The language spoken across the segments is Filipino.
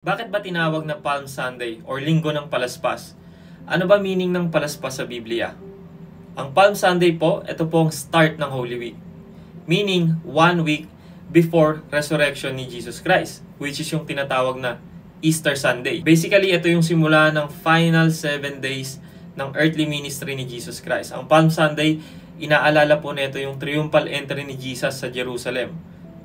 Bakit ba tinawag na Palm Sunday or Linggo ng Palaspas? Ano ba meaning ng palaspas sa Biblia? Ang Palm Sunday po, ito po ang start ng Holy Week. Meaning, 1 week before resurrection ni Jesus Christ, which is yung tinatawag na Easter Sunday. Basically, ito yung simula ng final 7 days ng earthly ministry ni Jesus Christ. Ang Palm Sunday, inaalala po nito yung triumphal entry ni Jesus sa Jerusalem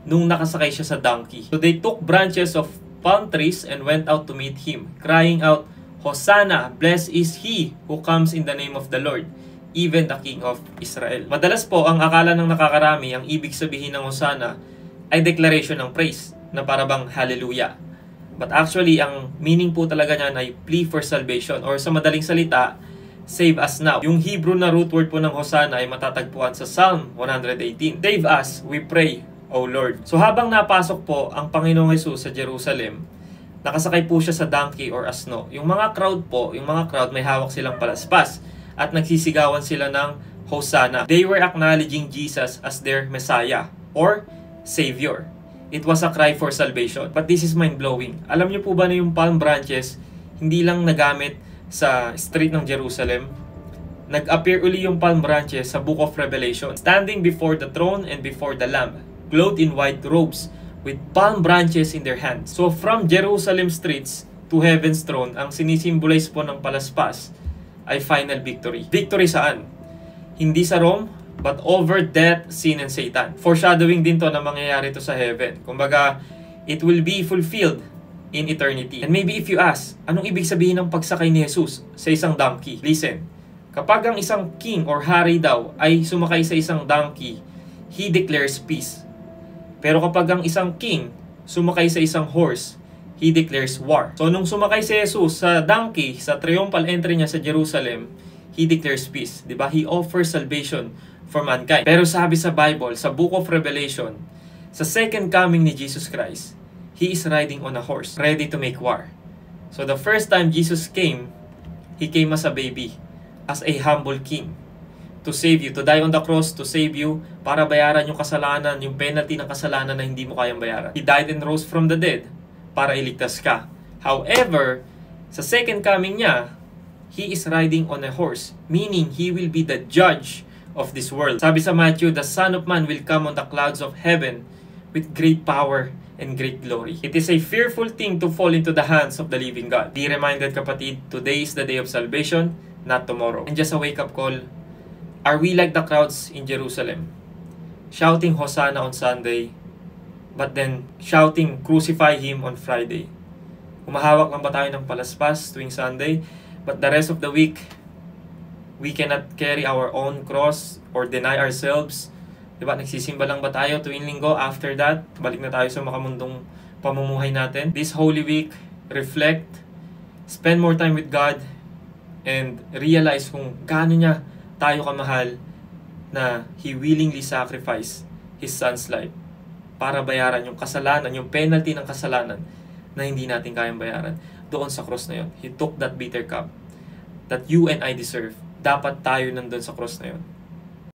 nung nakasakay siya sa donkey. So they took branches of palm trees and went out to meet him, crying out, Hosanna, blessed is he who comes in the name of the Lord, even the King of Israel. Madalas po, ang akala ng nakakarami, ang ibig sabihin ng Hosanna ay declaration ng praise, na parabang hallelujah. But actually, ang meaning po talaga niyan ay plea for salvation, or sa madaling salita, save us now. Yung Hebrew na root word po ng Hosanna ay matatagpuan sa Psalm 118. Save us, we pray, O Lord. So habang napasok po ang Panginoong Jesus sa Jerusalem, nakasakay po siya sa donkey or asno. Yung mga crowd may hawak silang palaspas at nagsisigawan sila ng Hosanna. They were acknowledging Jesus as their Messiah or Savior. It was a cry for salvation. But this is mind-blowing. Alam niyo po ba na yung palm branches hindi lang nagamit sa street ng Jerusalem? Nag-appear uli yung palm branches sa Book of Revelation. Standing before the throne and before the Lamb, clothed in white robes, with palm branches in their hands. So from Jerusalem streets to heaven's throne, ang sinisimbolize po ng palaspas ay final victory. Victory saan? Hindi sa Rome, but over death, sin, and Satan. Foreshadowing din to na mangyayari to sa heaven. Kumbaga, it will be fulfilled in eternity. And maybe if you ask, anong ibig sabihin ng pagsakay ni Jesus sa isang donkey? Listen, kapag ang isang king or hari daw ay sumakay sa isang donkey, he declares peace. Pero kapag ang isang king sumakay sa isang horse, he declares war. So nung sumakay si Jesus sa donkey, sa triumphal entry niya sa Jerusalem, he declares peace. Diba? He offers salvation for mankind. Pero sabi sa Bible, sa Book of Revelation, sa second coming ni Jesus Christ, he is riding on a horse, ready to make war. So the first time Jesus came, he came as a baby, as a humble king, to save you, to die on the cross, to save you, para bayaran yung kasalanan, yung penalty ng kasalanan na hindi mo kayang bayaran. He died and rose from the dead para iligtas ka. However, sa second coming niya, he is riding on a horse, meaning he will be the judge of this world. Sabi sa Matthew, the Son of Man will come on the clouds of heaven with great power and great glory. It is a fearful thing to fall into the hands of the living God. Be reminded, kapatid, today is the day of salvation, not tomorrow. And just a wake-up call, are we like the crowds in Jerusalem, shouting Hosanna on Sunday, but then shouting crucify Him on Friday? Humahawak lang ba tayo ng palaspas tuwing Sunday, but the rest of the week, we cannot carry our own cross or deny ourselves? Diba? Nagsisimba lang ba tayo tuwing linggo? After that, balik na tayo sa makamundong pamumuhay natin. This Holy Week, reflect, spend more time with God, and realize kung gaano niya tayo kamahal na He willingly sacrificed His Son's life para bayaran yung kasalanan, yung penalty ng kasalanan na hindi natin kayang bayaran. Doon sa cross na yun, He took that bitter cup that you and I deserve. Dapat tayo nandun sa cross na yun.